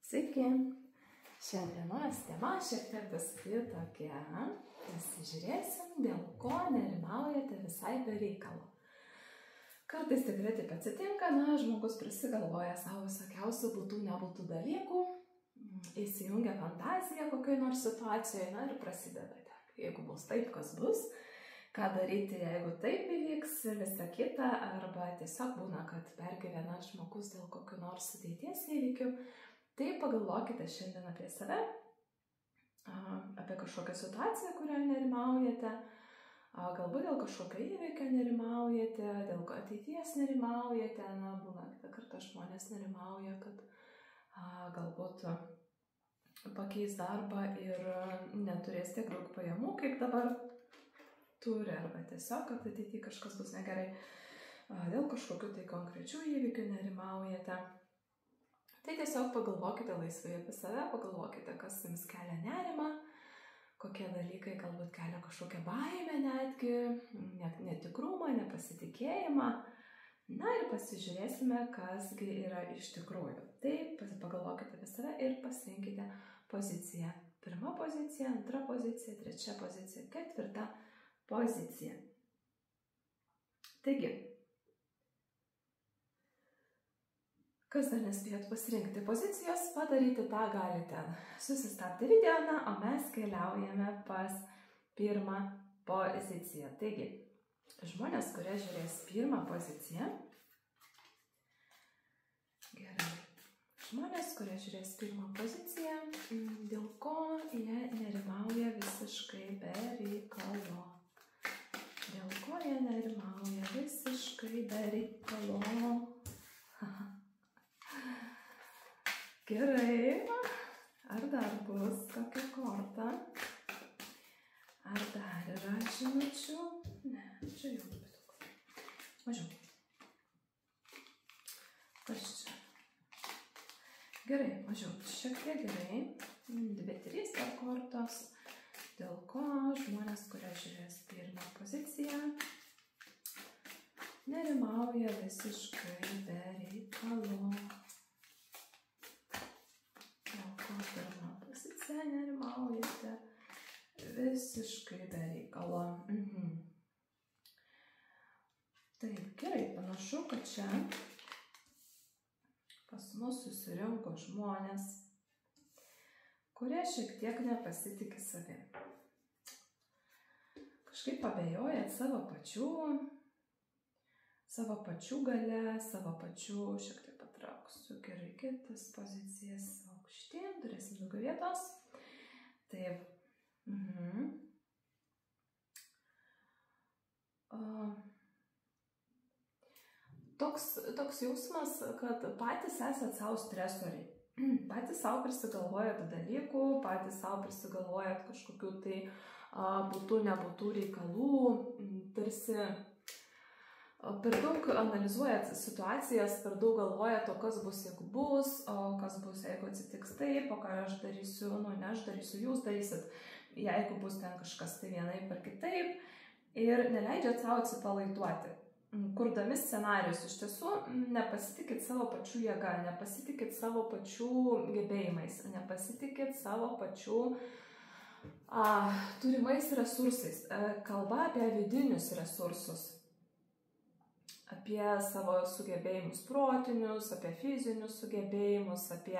Sveiki! Šiandienos tema šiek tiek bus kitokia. Pasižiūrėsim, dėl ko nerimaujate visai be reikalo. Kartais tikrai taip atsitinka, žmogus prisigalvoja savo visokiausių būtų nebūtų dalykų, įsijungia fantazija kokioj nors situacijoje, ir prasideda. Jeigu bus taip, kas bus, ką daryti, jeigu taip įvyks, visa kita, arba tiesiog būna, kad pergyvena žmogus dėl kokių nors ateities įvykių. Tai pagalvokite šiandien apie save, apie kažkokią situaciją, kurioje nerimaujate, galbūt dėl kažkokio įvykio nerimaujate, dėl ateities nerimaujate, būna kitą kartą žmonės nerimauja, kad galbūt pakeis darbą ir neturės tiek daug pajamų, kaip dabar turi, arba tiesiog, kad ateityje kažkas bus negerai, dėl kažkokių tai konkrečių įvykių nerimaujate. Tai tiesiog pagalvokite laisvai apie save, pagalvokite, kas jums kelia nerimą, kokie dalykai galbūt kelia kažkokią baimę netgi, netikrumą, nepasitikėjimą. Ir pasižiūrėsime, kasgi yra iš tikrųjų. Tai pagalvokite apie save ir pasirinkite poziciją. Pirma pozicija, antra pozicija, trečia pozicija, ketvirta pozicija. Taigi, kas dar nespėjot pasirinkti pozicijos, padaryti tą galite susistabdyti video, o mes keliaujame pas pirmą poziciją. Taigi, žmonės, kurie žiūrės pirmą poziciją, gerai, žmonės, kurie žiūrės pirmą poziciją, dėl ko jie nerimauja visiškai be reikalo. Dėl ko jie nerimauja visiškai be reikalo. Gerai, ar dar bus kokia korta? Ar dar yra žinučių? Ne, čia jau labai daug. Mažiau. Kas čia? Gerai, mažiau. Šiek tiek gerai. 2-3 dar kortos. Dėl ko žmonės, kurie žiūrės pirmą poziciją, nerimauja visiškai be reikalo. Pirmą poziciją nerimaujate visiškai be reikalo. Taip, gerai, panašu, kad čia pas mus susirinko žmonės, kurie šiek tiek nepasitikė savim. Kažkaip abejojat savo pačių gale, savo pačių šiek tiek patrauksiu. Gerai, kitas pozicijas aukštyn, turėsim daugiau vietos. Taip. Toks jausmas, kad patys esat savo stresoriai. Patys savo prisigalvojat dalykų, patys savo prisigalvojat kažkokių tai būtų, nebūtų reikalų, tarsi per daug analizuojat situacijas, per daug galvojat, o kas bus, jeigu bus, o kas bus, jeigu atsitiks taip, o ką aš darysiu, ne aš darysiu, jūs darysit, jeigu bus ten kažkas tai vienaip ar kitaip, ir neleidžiat savo atsipalaiduoti. Kurdami scenarius, iš tiesų nepasitikit savo pačių jėga, nepasitikit savo pačių gebėjimais, nepasitikit savo pačių turimais resursais. Kalba apie vidinius resursus, apie savo sugebėjimus protinius, apie fizinius sugebėjimus, apie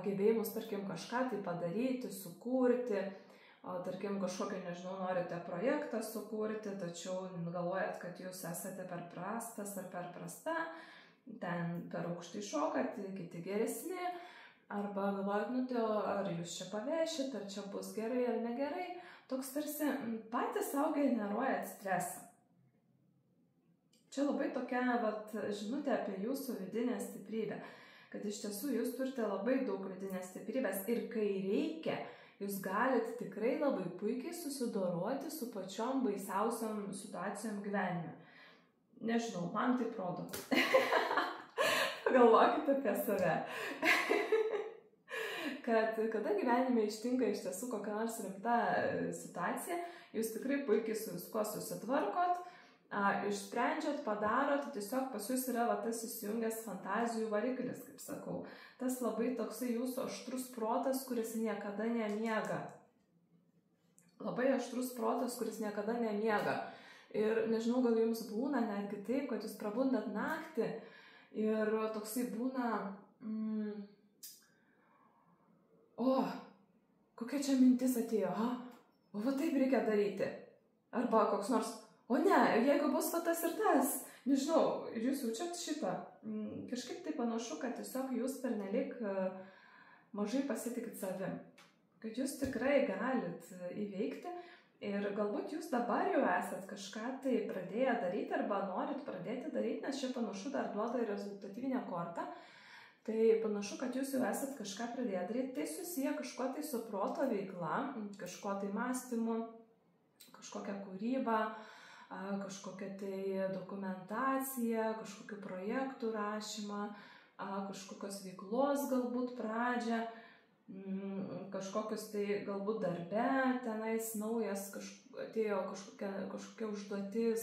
gebėjimus, tarkim, kažką tai padaryti, sukurti, tarkim, kažkokį, norite projektą sukurti, tačiau galvojat, kad jūs esate per prastas ar per prasta, ten per aukštai šokat, kiti geresni, arba galvojat, ar jūs čia pavešit, ar čia bus gerai ar negerai, toks tarsi patys savo generuojat stresą. Čia labai tokia žinutė apie jūsų vidinę stiprybę, kad iš tiesų jūs turite labai daug vidinės stiprybės ir kai reikia, jūs galite tikrai labai puikiai susidoroti su pačiom baisiausiom situacijom gyvenime. Nežinau, man taip rodo. Pagalvokite apie save. Kad kada gyvenime ištinka iš tiesų kokia nors rimta situacija, jūs tikrai puikiai su viskuo susitvarkot, išsprendžiat, padarot, tiesiog pas jūs yra va, tas įsijungęs fantazijų variklis, kaip sakau. Tas labai toksai jūsų aštrus protas, kuris niekada nemiega. Labai aštrus protas, kuris niekada nemiega. Ir nežinau, gal jums būna netgi taip, kad jūs prabundat naktį ir toksai būna, kokia čia mintis atėjo, o va taip reikia daryti. Arba koks nors, o ne, jeigu bus va tas ir tas, nežinau, ir jūs jaučiat šitą. Kažkaip tai panašu, kad tiesiog jūs pernelyg mažai pasitikit savim. Kad jūs tikrai galit įveikti ir galbūt jūs dabar jau esat kažką tai pradėję daryti arba norit pradėti daryti, nes čia panašu dar duoda rezultatyvinę kortą. Tai panašu, kad jūs jau esat kažką pradėję daryti. Tai susiję kažko tai su proto veikla, kažko tai mąstymu, kažkokią kūrybą, kažkokią tai dokumentaciją, kažkokių projektų rašymą, kažkokios veiklos galbūt pradžią, kažkokios tai galbūt darbe tenais naujas atėjo kažkokia užduotis,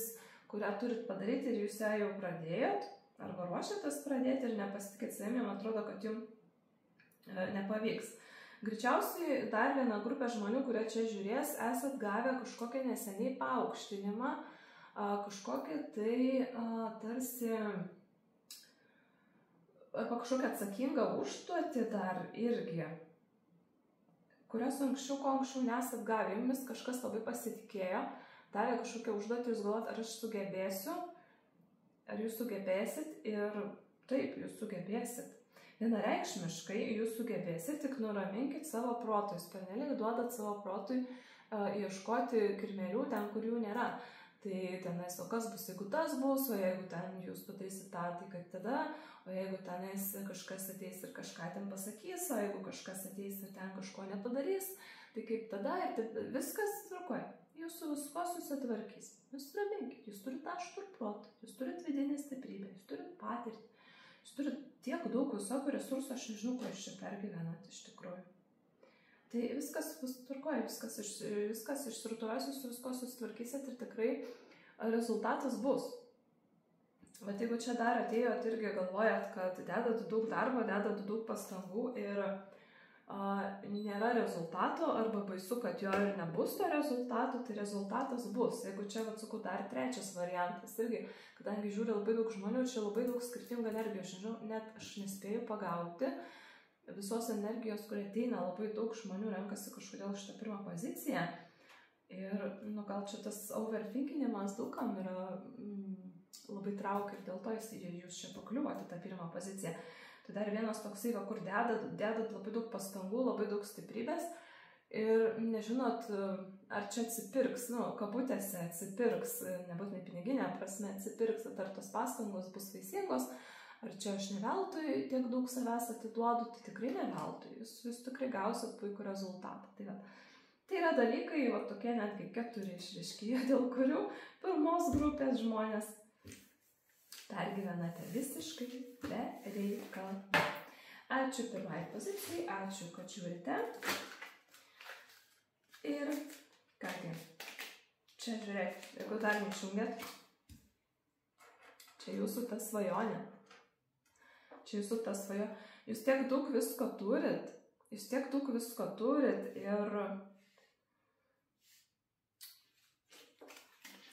kurią turit padaryti ir jūs ją jau pradėjot, arba ruošiatės pradėti ir nepasitikėt savimi, man atrodo, kad jums nepavyks. Greičiausiai dar viena grupė žmonių, kurie čia žiūrės, esat gavę kažkokią neseniai paaukštinimą, kažkokią tai tarsi, arba kažkokią atsakingą užduotį dar irgi, kurios anksčiau nesat gavę, jumis kažkas labai pasitikėjo, davė kažkokią užduotį, jūs galvojat, ar aš sugebėsiu, ar jūs sugebėsit ir taip, jūs sugebėsit. Vienareikšmiškai jūs sugebėsit, tik nuraminkit savo protui, jūs pernelyg duodat savo protui ieškoti kirmėlių ten, kur jų nėra. Tai tenais, o kas bus, jeigu tas bus, o jeigu ten jūs padarysit tą, tai kaip tada, o jeigu tenais kažkas ateis ir kažką ten pasakys, o jeigu kažkas ateis ir ten kažko nepadarys, tai kaip tada, ir viskas tvarkoja. Jūs su visko susitvarkys. Jūs raminkit, jūs turit aštrų protą, jūs turit vidinę stiprybę, jūs turit patirtį. Jūs turit tiek daug visokių resursų, aš nežinau, ko jūs čia pergyvenat iš tikrųjų. Tai viskas bus tvarkoja, viskas išsirutuos, jūs su visko susitvarkysit ir tikrai rezultatas bus. Bet jeigu čia dar atėjot irgi galvojat, kad dedat daug darbo, dedat daug pastangų ir nėra rezultato, arba baisu, kad jo ir nebus to rezultato, tai rezultatas bus. Jeigu čia, atsakau, dar trečias variantas, irgi, kadangi žiūri labai daug žmonių, čia labai daug skirtingų energijų, aš nežinau, net aš nespėju pagauti visos energijos, kurie ateina, labai daug žmonių renkasi kažkodėl šitą pirmą poziciją. Ir, gal čia tas overthinkinimas daugam yra labai traukia ir dėl to jūs čia pakliuvote tą pirmą poziciją. Tai dar vienas toksai, kur dedat labai daug pastangų, labai daug stiprybės ir nežinot, ar čia atsipirks, kabutėse atsipirks, nebūtinai piniginė prasme atsipirks, ar tos pastangos bus vaisingos, ar čia aš ne veltui tiek daug savęs atiduodu, tai tikrai ne veltui, jūs tikrai gausit puikų rezultatą. Tai yra dalykai, tokie netgi 4 išryškėja, dėl kurių pirmos grupės žmonės pergyvenate visiškai be reikalo. Ačiū pirmai pozicijai, ačiū, kad žiūrite. Ir kągi, čia žiūrėk, jeigu dar neišjungėt, čia jūsų ta svajonė. Čia jūsų ta svajonė. Jūs tiek daug visko turit,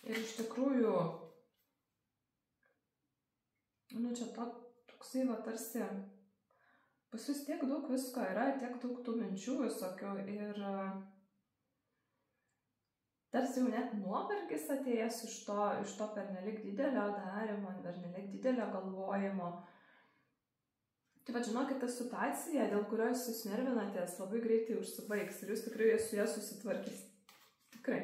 ir iš tikrųjų čia toksai tarsi pas jūs tiek daug visko yra, tiek daug tų minčių visokių ir tarsi jau net nuovargis atėjęs iš to pernelyg didelio darimo, pernelyg didelio galvojimo. Tai žinokit, ta situacija, dėl kurios jūs nervinatės, labai greitai užsibaigs ir jūs tikrai su ją susitvarkys. Tikrai.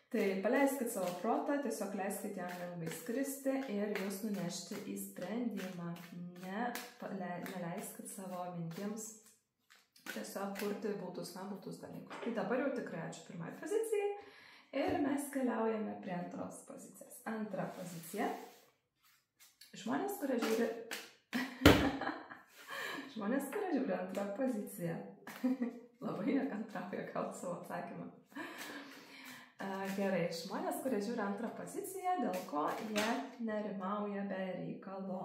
Tai paleiskit savo protą, tiesiog leiskit jam lengvai skristi ir jūs nunešti į sprendimą. Neleiskit savo mintims tiesiog kurti būtus dalykus. Tai dabar jau tikrai ačiū pirmai pozicijai ir mes keliaujame prie antros pozicijos. Antra pozicija. Žmonės, kurie žiūri antrą poziciją. Labai nekantrauja gauti savo atsakymą. Gerai, žmonės, kurie žiūri antrą poziciją, dėl ko jie nerimauja be reikalo.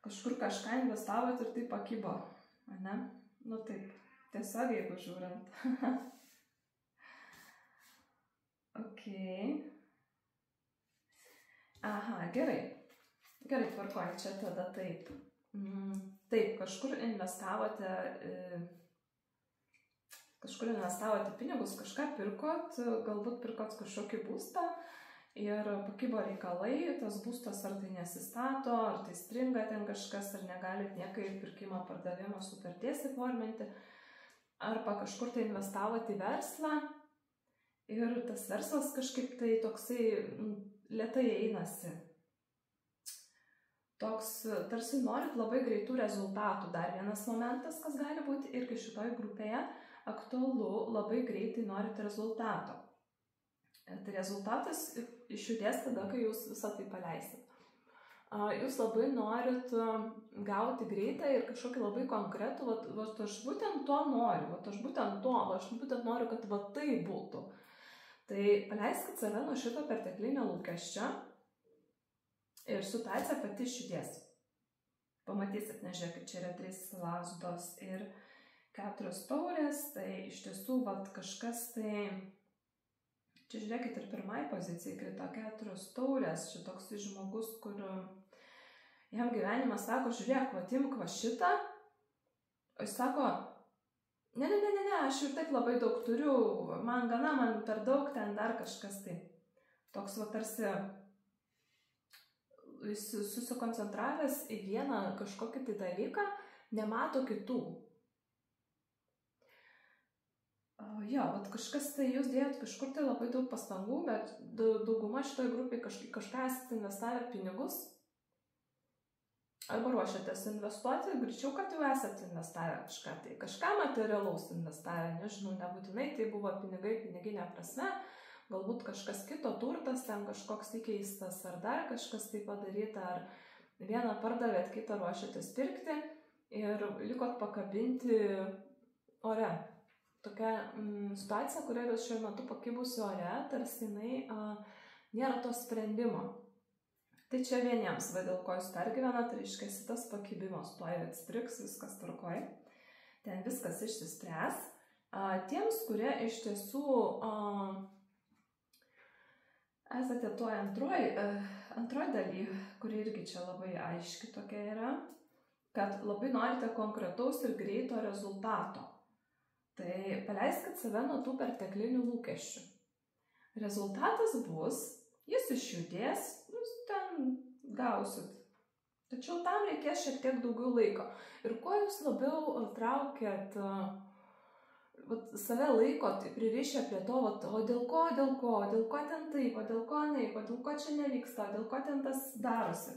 Kažkur kažką investavot ir tai pakibo, ne? Nu taip, tiesiog jeigu žiūrint. Ok. Aha, gerai. Gerai, tvarkoj, čia tada taip. Taip, kažkur investavote pinigus, kažką pirkot, galbūt pirkot kažkokį būstą ir pakibo reikalai, tas būstas ar tai nesistato, ar tai stringa ten kažkas, ar negalit niekaip pirkimo pardavimo sutarties įforminti, arba kažkur tai investavote į verslą ir tas verslas kažkaip tai toksai lėtai einasi. Toks, tarsi norit labai greitų rezultatų. Dar vienas momentas, kas gali būti irgi šitoj grupėje aktualu, labai greitai norit rezultato. Tai rezultatas išjudės tada, kai jūs visą tai paleisit. Jūs labai norit gauti greitą ir kažkokį labai konkretų, vat aš būtent to noriu, aš būtent noriu, kad va tai būtų. Tai paleiskit save nuo šito perteklinio lūkesčio ir situacija pati išjudės. Pamatysit, nežiūrėkit, čia yra 3 lazdos ir 4 taurės, tai iš tiesų vat kažkas tai, čia žiūrėkit ir pirmai pozicijai krito 4 taurės, čia toks žmogus, kur jam gyvenimas sako, žiūrėk, vat imk va šitą, o jis sako, ne, aš ir taip labai daug turiu, man per daug, ten dar kažkas tai. Toks va tarsi jis susikoncentravęs į vieną kažkokį tai dalyką, nemato kitų. Vat kažkas tai jūs dėjot kažkur tai labai daug pastangų, bet dauguma šitoje grupėje kažką esate investavę pinigus, arba ruošiatės investuoti, greičiau, kad jau esate investavę kažką materialaus investavę, nežinau, nebūtinai tai buvo pinigai, piniginė prasme, galbūt kažkas kito turtas, ten kažkoks keistas, ar dar kažkas tai padaryta, ar vieną pardavėt, kitą ruošiatės pirkti ir likot pakabinti ore. Tokia situacija, kuria yra šiuo metu pakibusi ore, tarsi jinai nėra to sprendimo. Tai čia vieniems, dėl ko jūs pergyvenat, tai reiškia tas pakibimas, tuoj atstriks, viskas tvarkoj, ten viskas išsispręs. Tiems, kurie iš tiesų esate tuoj antroj daly, kuri irgi čia labai aiški tokia yra, kad labai norite konkretaus ir greito rezultato. Tai paleiskit save nuo tų perteklinių lūkesčių. Rezultatas bus, jis išjudės, jūs ten gausit. Tačiau tam reikės šiek tiek daugiau laiko. Ir kuo jūs labiau traukėt, save laikot, pririšę prie to, o dėl ko ten taip, o dėl ko naip, o dėl ko čia nevyksta, o dėl ko ten tas darosi.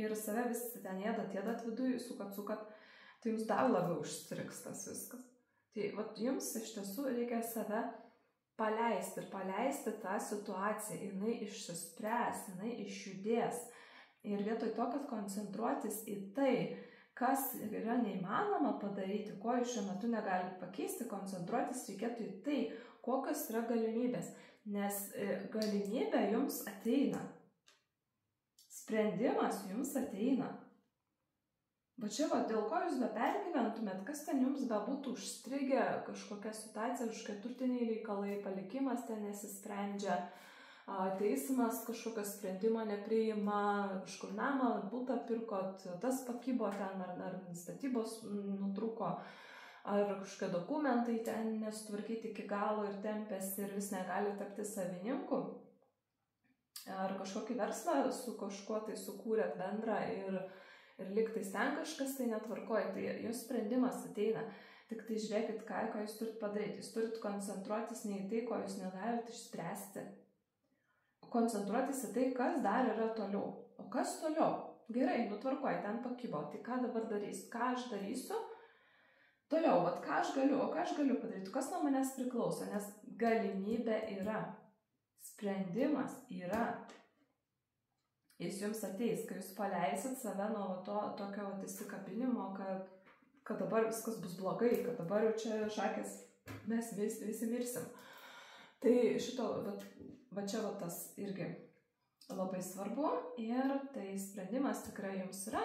Ir save vis ten ėdat viduj, sukat, tai jums dar labiau užstriks tas viskas. Tai jums iš tiesų reikia save paleisti tą situaciją, jinai išsispręs, jinai išjudės. Ir vietoj to, kad koncentruotis į tai, kas yra neįmanoma padaryti, ko jūs šiuo metu negalite pakeisti, koncentruotis reikėtų į tai, kokios yra galimybės. Nes galimybė jums ateina. Sprendimas jums ateina. Bet čia, dėl ko jūs bepergyventumėt, kas ten jums bebūtų užstrigę, kažkokia situacija, kažkokie turtiniai reikalai, palikimas ten nesisprendžia, teismas kažkokio sprendimo nepriima, kažkur namą, butą pirkot, tas pakibo ten, ar statybos nutrūko, ar kažkokie dokumentai ten nesutvarkyti iki galo ir tempėsi ir vis negali tapti savininku, ar kažkokį verslą su kažkuo tai sukūrėt bendrą ir liktais ten kažkas tai netvarkoja, tai jos sprendimas ateina. Tik tai žiūrėkit, ką jūs turit padaryti. Jūs turit koncentruotis ne į tai, ko jūs negalite išspręsti. Koncentruotis į tai, kas dar yra toliau. O kas toliau? Gerai, nutvarkoja, ten pakibo. Tai ką dabar darysiu? Ką aš darysiu? Toliau, ką aš galiu padaryti? Kas nuo manęs priklauso? Nes galimybė yra. Sprendimas yra. Jis jums ateis, kai jūs paleisit save nuo to tokio įsikabinimo, kad kad dabar viskas bus blogai, kad dabar jau čia šakės, mes visi mirsim. Tai šito, va čia va tas irgi labai svarbu ir tai sprendimas tikrai jums yra,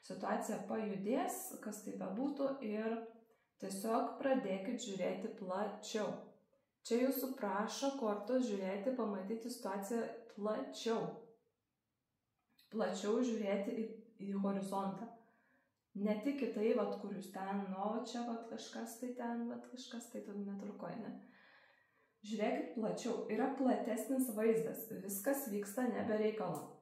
situacija pajudės, kas tai bebūtų ir tiesiog pradėkit žiūrėti plačiau. Čia jūsų prašo kortos žiūrėti, pamatyti situaciją plačiau. Plačiau žiūrėti į horizontą. Ne tik į tai, vat, kur jūs ten, čia vat, kažkas tai ten, vat, kažkas tai netvarkoj, ne. Žiūrėkit plačiau, yra platesnis vaizdas, viskas vyksta nebe reikalo.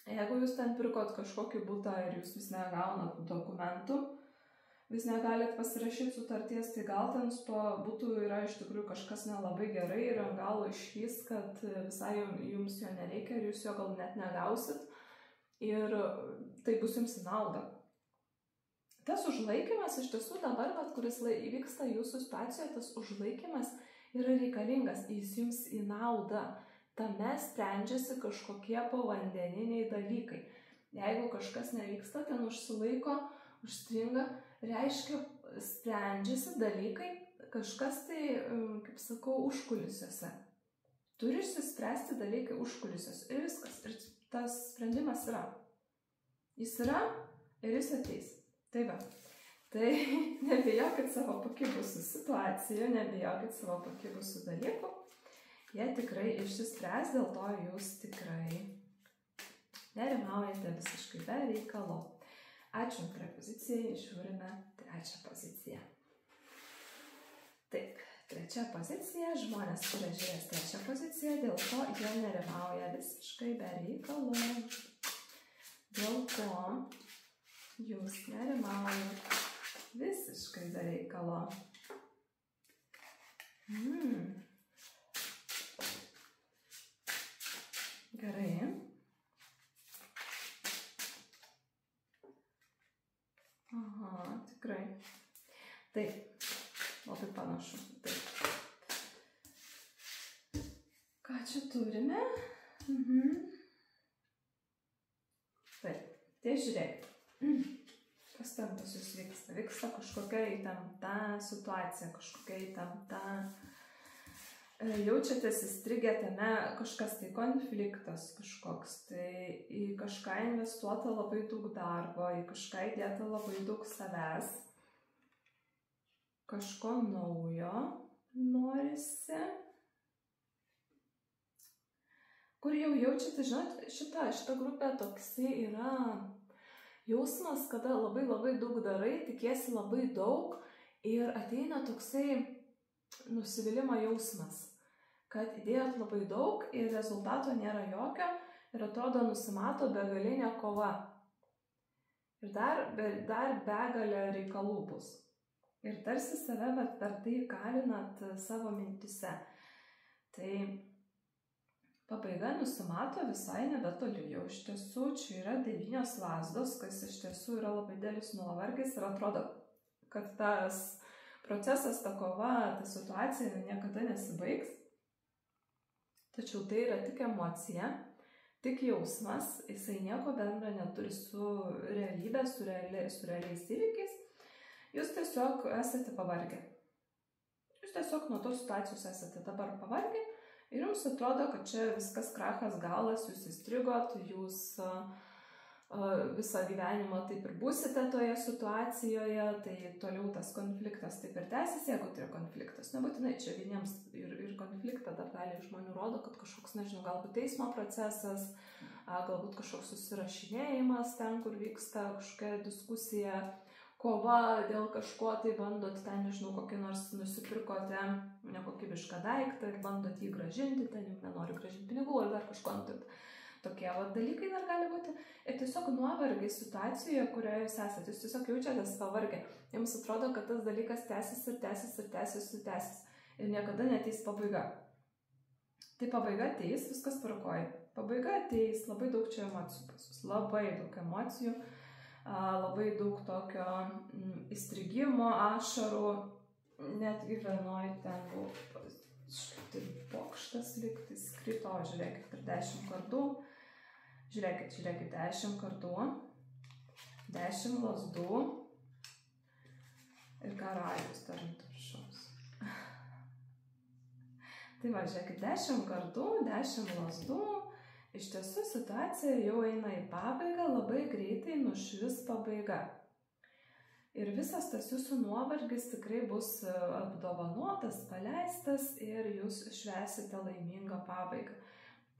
Jeigu jūs ten pirkot kažkokį butą ir jūs vis negaunat dokumentų, vis negalit pasirašyti sutarties, tai gal ten su to butu yra iš tikrųjų kažkas nelabai gerai ir ant galo išlys, kad visai jums jo nereikia ir jūs jo gal net negausit ir tai bus jums į naudą. Tas užlaikymas iš tiesų dabar, kuris įvyksta jūsų situacijoje, tas užlaikymas yra reikalingas, jis jums į naudą. Tame sprendžiasi kažkokie povandeniniai dalykai. Jeigu kažkas nevyksta, ten užsilaiko, užstringa, reiškia, sprendžiasi dalykai, kažkas tai, kaip sakau, užkulisiuose. Turi išsispręsti dalykai užkulisiuose ir viskas. Ir tas sprendimas yra. Jis yra ir jis ateis. Tai va. Tai nebijokit savo pakibusių situacijų, nebijokit savo pakibusių dalykų. Jie tikrai išsispręs, dėl to jūs tikrai nerimaujate visiškai be reikalo. Ačiū antrai pozicijai, žiūrime trečią poziciją. Taip, trečia pozicija, žmonės, kurie žiūrės trečią poziciją, dėl to jie nerimauja visiškai be reikalo. Dėl ko jūs nerimaujate visiškai be reikalo. Gerai. Aha, tikrai. Taip, labai panašu. Taip. Ką čia turime? Taip, tai žiūrėk. Kas ten pas jūs vyksta? Vyksta kažkokia įtempta situacija, kažkokia įtempta. Jaučiatės įstrigę tame kažkas tai konfliktas kažkoks, tai į kažką investuota labai daug darbo, į kažką įdėta labai daug savęs, kažko naujo norisi, kur jau jaučiate, žinot, šita grupė toksai yra jausmas, kada labai daug darai, tikiesi labai daug ir ateina toksai nusivylimo jausmas, kad įdėjot labai daug ir rezultato nėra jokio ir atrodo nusimato begalinė kova. Ir dar begalė reikalų bus. Ir tarsi save per tai kalinat savo mintise. Tai pabaiga nusimato visai nebetoli. Jau iš tiesų čia yra 9 lazdos, kas iš tiesų yra labai didelis nuovargis ir atrodo, kad tas procesas, ta kova, ta situacija niekada nesibaigs. Tačiau tai yra tik emocija, tik jausmas, jisai nieko bendra neturi su realybė, su realiais įvykiais. Jūs tiesiog esate pavargę. Jūs tiesiog nuo tos situacijos esate dabar pavargę ir jums atrodo, kad čia viskas krachas, galas, jūs įstrigot, jūs visą gyvenimą taip ir būsite toje situacijoje, tai toliau tas konfliktas taip ir tęsis, jeigu tai yra konfliktas. Nebūtinai čia vieniems ir konfliktą dar dalį žmonių rodo, kad kažkoks, nežinau, galbūt teismo procesas, galbūt kažkoks susirašinėjimas ten, kur vyksta kažkokia diskusija, kova dėl kažko, tai bandot ten, nežinau, kokį nors nusipirkote nekokybišką daiktą ir bandot jį gražinti, ten jau nenori gražinti pinigų ar dar kažko. Tokie dalykai dar gali būti. Ir tiesiog nuovargiai situacijoje, kurioje jūs esate, jūs tiesiog jaučiatės pavargę. Jums atrodo, kad tas dalykas tęsis ir tęsis ir tęsis ir tęsis. Ir niekada neateis pabaiga. Tai pabaiga ateis, viskas tvarkoja. Pabaiga ateis, labai daug čia emocijų pas jūs. Labai daug emocijų, labai daug tokio įstrigimo, ašarų. Netgi vienoj ten buvo bokštas lygtai skrito, žiūrėkit, per 10 kartų. Žiūrėkit, 10 kartų, 10 lazdų, ir karalius dar ant viršaus. Tai va, žiūrėkit, 10 kardų, 10 lazdų. Iš tiesų situacija jau eina į pabaigą, labai greitai nušvis pabaiga. Ir visas tas jūsų nuovargis tikrai bus apdovanotas, paleistas ir jūs švęsite laimingą pabaigą.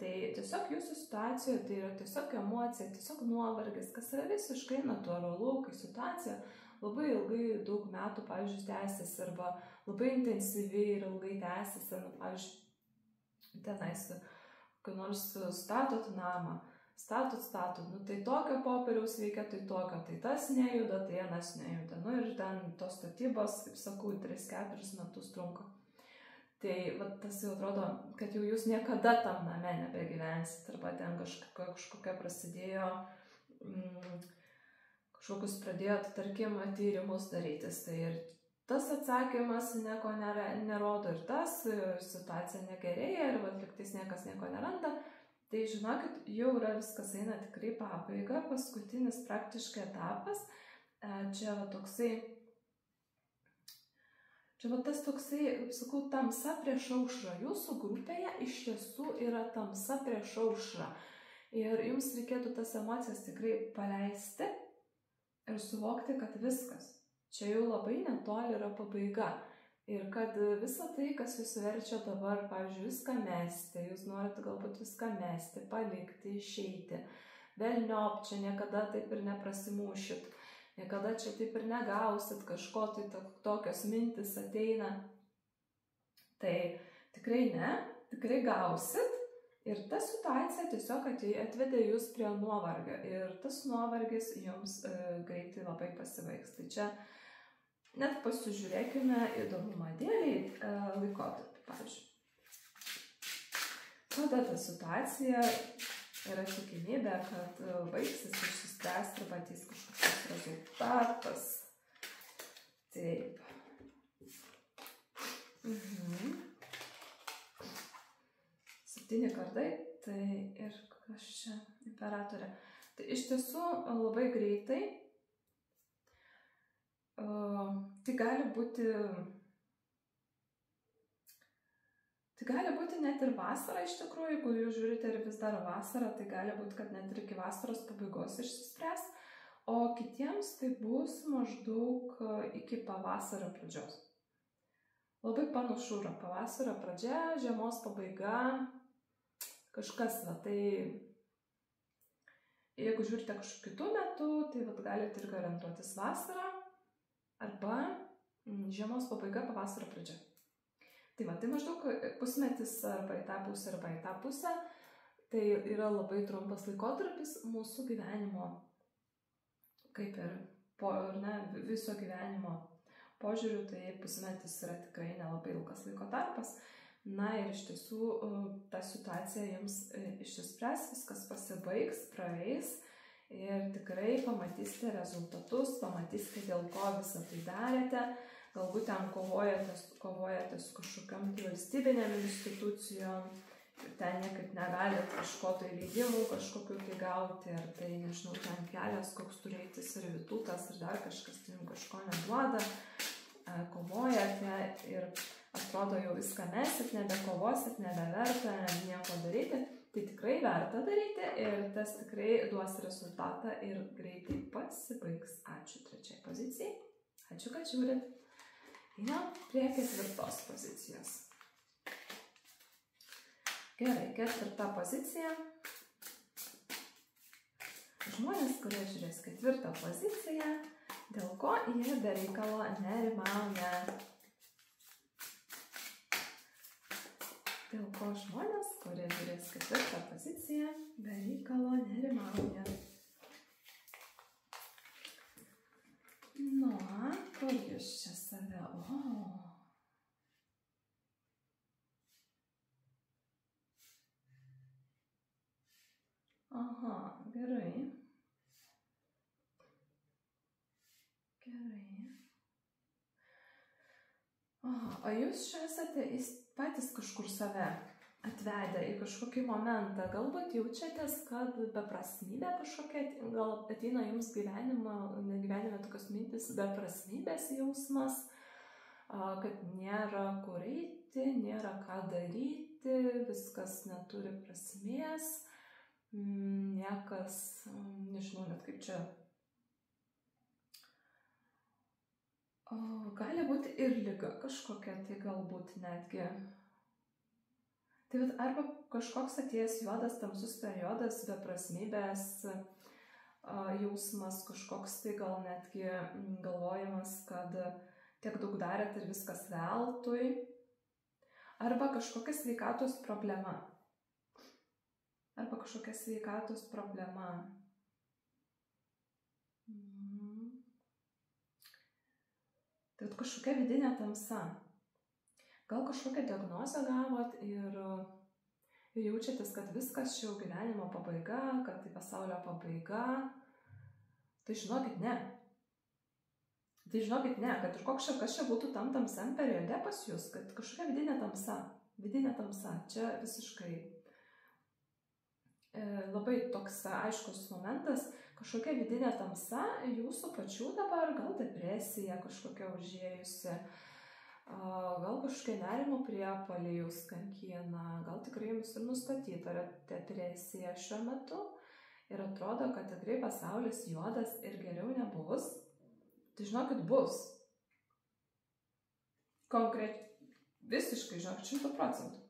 Tai tiesiog jūsų situacijoje tai yra tiesiog emocija, tiesiog nuovargis, kas yra visiškai natūralu, kai situacija labai ilgai daug metų, pavyzdžiui, tęsiasi arba labai intensyviai ir ilgai tęsiasi, pavyzdžiui, tenais, kai nors statot namą, statot, tai tokio popieriaus reikia, tai tokio, tai tas nejuda, tai anas nejuda. Ir ten tos statybos, kaip sakau, 3-4 metus trunka. Tai tas jau atrodo, kad jau jūs niekada tam name nebegyvensit, arba ten kažkokia prasidėjo, kažkokius pradėjot, tarkim, tyrimus darytis. Tai ir tas atsakymas nieko nerodo, ir tas situacija negerėja, ir liktais niekas nieko neranda. Tai žinokit, jau yra viskas eina tikrai pabaiga, paskutinis praktiškai etapas. Čia toksai, tas toksai, kaip sakau, tamsa prieš aušrą. Jūsų grupėje iš tiesų yra tamsa prieš aušrą. Ir jums reikėtų tas emocijas tikrai paleisti ir suvokti, kad viskas. Čia jau labai netoli yra pabaiga. Ir kad visa tai, kas jūs verčia dabar, pavyzdžiui, viską mesti, jūs norite galbūt viską mesti, palikti, išeiti. Velniop, čia niekada taip ir neprasimūšit, niekada čia taip ir negausit, kažko tai tokios mintis ateina. Tai tikrai ne, tikrai gausit. Ir ta situacija tiesiog atvedė jūs prie nuovargio. Ir tas nuovargis jums greitai labai pasibaigs. Tai čia net pasižiūrėkime įdomumą dėliai laikotarpį, pavyzdžiui. Kada ta situacija yra tikimybė, kad baigsis, išsispręs arba ateis kažkoks rezultatas. Taip. 7 kardai, tai ir kas čia imperatorė. Tai iš tiesų labai greitai. Tai gali būti net ir vasara iš tikrųjų, jeigu jūs žiūrite ir vis dar vasara, tai gali būti, kad net ir iki vasaros pabaigos išsispręs, o kitiems tai bus maždaug iki pavasario pradžios. Labai panašu yra pavasario pradžia, žiemos pabaiga, kažkas, tai jeigu žiūrite kažkokiu kitų metų, tai galite irgi orientuotis vasarą, arba žiemos pabaiga, pavasario pradžia. Tai maždaug pusmetis arba į tą pusę, arba į tą pusę. Tai yra labai trumpas laikotarpis mūsų gyvenimo, kaip ir viso gyvenimo požiūriu, tai pusmetis yra tikrai nelabai ilgas laiko tarpas. Ir iš tiesų ta situacija jums išsispręs, viskas pasibaigs, praeis. Ir tikrai pamatysite rezultatus, pamatysite, dėl ko visą tai darėte. Galbūt ten kovojate su kažkokiam valstybinėm institucijom, ten niekaip negalite kažko tai leidimų kažkokiu tai gauti, ar tai, nežinau, ten kelias, koks turėti servitutas, ir dar kažkas tai jums kažko neduoda. Kovojate ir atrodo jau viską mesit, nebekovosit, nebeverta nieko daryti. Tai tikrai verta daryti ir tas tikrai duos rezultatą ir greitai pasibaigs. Ačiū 3 pozicijai. Ačiū, kad žiūrit. Einam prie 4 pozicijos. Gerai, 4 pozicija. Žmonės, kurie žiūrės 4 poziciją, dėl ko jie be reikalo nerimauja. Dėl ko žmonės, kurie žiūrės 4 poziciją, be reikalo nerimauja. Kur jūs čia save? Aha, gerai. Aha, o jūs čia esate patys kažkur save atvedę į kažkokį momentą. Galbūt jaučiatės, kad beprasmybė kažkokia, gal ateina jums gyvenime tokios mintis, beprasmybės jausmas, kad nėra kur eiti, nėra ką daryti, viskas neturi prasmės, niekas, nežinau net kaip čia. Gali būti ir liga kažkokia, tai galbūt netgi. Tai arba kažkoks atėjęs juodas, tamsus periodas, beprasmybės jausmas, kažkoks tai gal netgi galvojimas, kad tiek daug darėt ir viskas veltui. Arba kažkokia sveikatos problema. Tai kažkokia vidinė tamsa. Gal kažkokią diagnozę gavot ir jaučiatės, kad viskas čia jau gyvenimo pabaiga, kad tai pasaulio pabaiga. Tai žinokit, ne. Kad ir koks kas čia būtų tam tamsiam periode pas jūs, kad kažkokia vidinė tamsa. Čia visiškai labai toks aiškus momentas, kažkokia vidinė tamsa, jūsų pačių dabar, gal depresija kažkokia užėjusi, gal kažkokia nerimo priepuoliai jūs kankina, gal tikrai jums ir nustatyta depresija šiuo metu ir atrodo, kad tikrai pasaulis juodas ir geriau nebus. Tai žinokit, bus. Visiškai, žinok, 100%.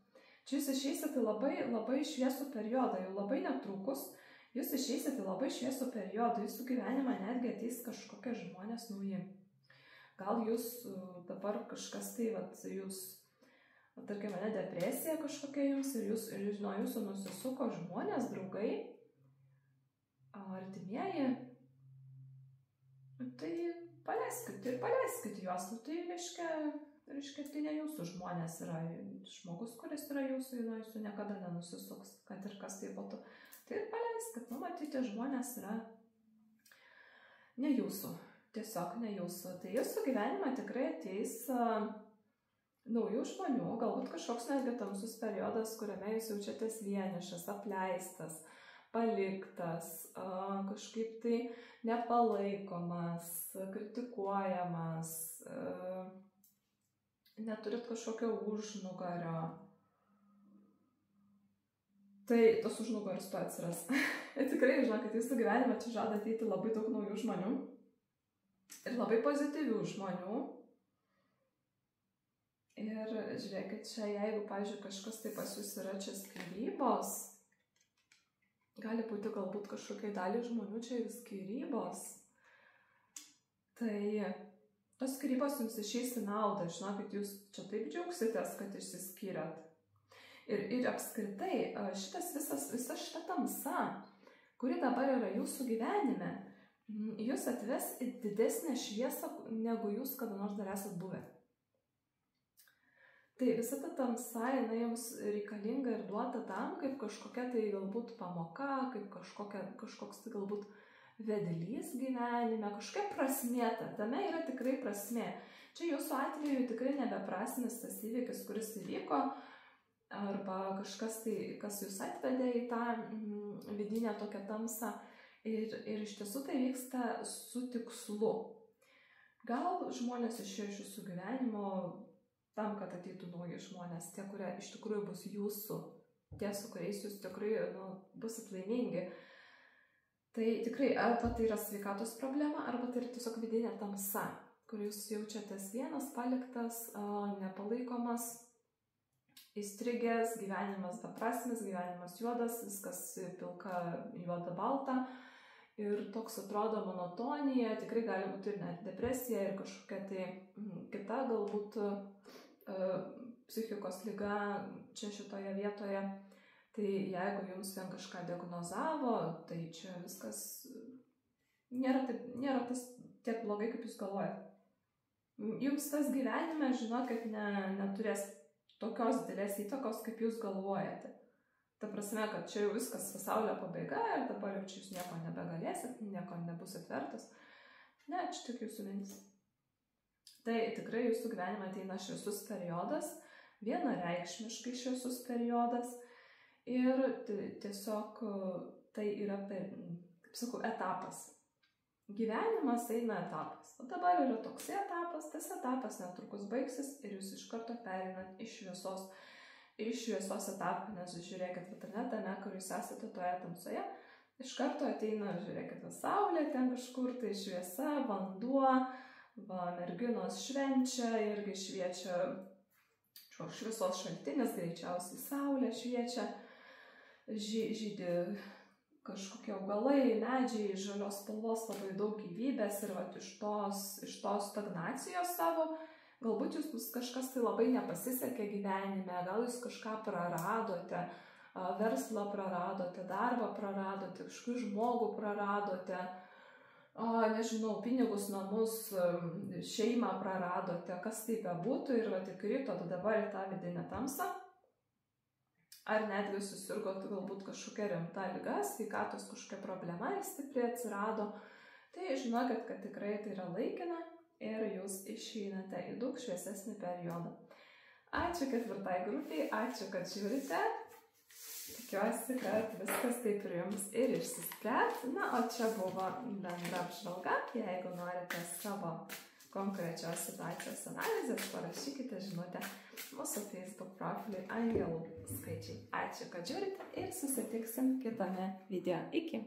Čia jūs išeisite labai šviesų periodą, jau labai netrukus, jūs išeisite labai šviesų periodą, jūsų gyvenimą netgi ateis kažkokie žmonės nauji. Gal jūs dabar kažkas tai, tarkim, depresija kažkokia jums ir nuo jūsų nusisuko žmonės, draugai, artimieji, tai paleiskit juos, tai reiškia, tai ne jūsų žmonės yra, žmogus, kuris yra jūsų, nuo jūsų niekada nenusisuks, kad ir kas tai būtų. Tai paleiskit, matyti, žmonės yra ne jūsų, tiesiog ne jūsų. Tai jūsų gyvenimą tikrai ateis naujų žmonių, galbūt kažkoks netgi tamsus periodas, kuriame jūs jaučiatės vienišas, apleistas, paliktas, kažkaip tai nepalaikomas, kritikuojamas, neturit kažkokio užnugario. Tai tos užnugaris to atsiras. Tikrai, žinokit, jūsų gyvenime čia žada ateiti labai daug naujų žmonių ir labai pozityvių žmonių. Ir žiūrėkit, čia jeigu, pavyzdžiui, kažkas tai pas jūs yra čia skyrybos, gali būti galbūt kažkokiai dalį žmonių čia ir skyrybos, tai tos skyrybos jums išeis į naudą, žinokit, jūs čia taip džiaugsitės, kad išsiskyrėt. Ir apskritai, visa šita tamsa, kuri dabar yra jūsų gyvenime, jūs atves į didesnę šviesą, negu jūs kada nors dar esat buvę. Tai visa ta tamsa, jinai jums reikalinga ir duota tam, kaip kažkokia tai galbūt pamoka, kaip kažkoks tai galbūt vedlys gyvenime, kažkokia prasmė, tame yra tikrai prasmė. Čia jūsų atveju tikrai nebeprasmis tas įvykis, kuris įvyko, arba kažkas tai, kas jūs atvedė į tą vidinę tokią tamsą. Ir iš tiesų tai vyksta su tikslu. Gal žmonės išėjo iš jūsų gyvenimo tam, kad ateitų nauji žmonės, tie, kurie iš tikrųjų bus jūsų, tie, su kuriais jūs tikrai busit laimingi. Tai tikrai, arba tai yra sveikatos problema, arba tai yra tiesiog vidinė tamsa, kur jūs jaučiatės vienas, paliktas, nepalaikomas, įstrigęs, gyvenimas beprasmis, gyvenimas juodas, viskas pilka, juoda, balta. Ir toks atrodo monotonija, tikrai gali būti ir net depresija ir kažkokia tai kita galbūt psichikos liga čia šitoje vietoje. Tai jeigu jums vien kažką diagnozavo, tai čia viskas nėra tas tiek blogai, kaip jūs galvojate. Jums tas gyvenime, žinokit, neturės tokios didelės įtakos, kaip jūs galvojate. Ta prasme, kad čia jau viskas pasaulio pabaiga ir dabar jau čia jūs nieko nebegalėsit, nieko nebus atvertas. Ne, čia tik jūsų mintis. Tai tikrai jūsų gyvenime ateina šviesus periodas, vienareikšmiškai šviesus periodas ir tiesiog tai yra, kaip sakau, etapas. Etapas. O dabar yra toksai etapas, tas etapas netrukus baigsis ir jūs iš karto pereinat iš šviesos etapą, nes žiūrėkit, tame, kur jūs esate toje tamsoje, iš karto ateina, žiūrėkit, saulė ten kažkur, tai šviesa, vanduo, merginos švenčia, irgi šviečia šviesos šaltinis, greičiausiai saulė šviečia, žydi kažkokie augalai, medžiai, žalios spalvos, labai daug gyvybės ir iš tos stagnacijos savo, galbūt jūs kažkas tai labai nepasisekė gyvenime, gal jūs kažką praradote, verslą praradote, darbą praradote, kažkokį žmogų praradote, nežinau, pinigus, namus, šeimą praradote, kas tai bebūtų ir įkritot dabar į tą vidinę tamsą. Ar netgi susirgot galbūt kažkokia rimta liga, sveikatos kažkokia problema stipriai atsirado, tai žinokit, kad tikrai tai yra laikina ir jūs išeinate į daug šviesesnį periodą. Ačiū 4 grupiai, ačiū, kad žiūrite. Tikiuosi, kad viskas taip ir jums ir išsispręs. Na, o čia buvo bendra apžvalga. Jeigu norite savo konkrečios situacijos analizės, parašykite žinutę mūsų Facebook profiliui Angelų skaičiai. Ačiū, kad žiūrite ir susitiksim kitame video. Iki!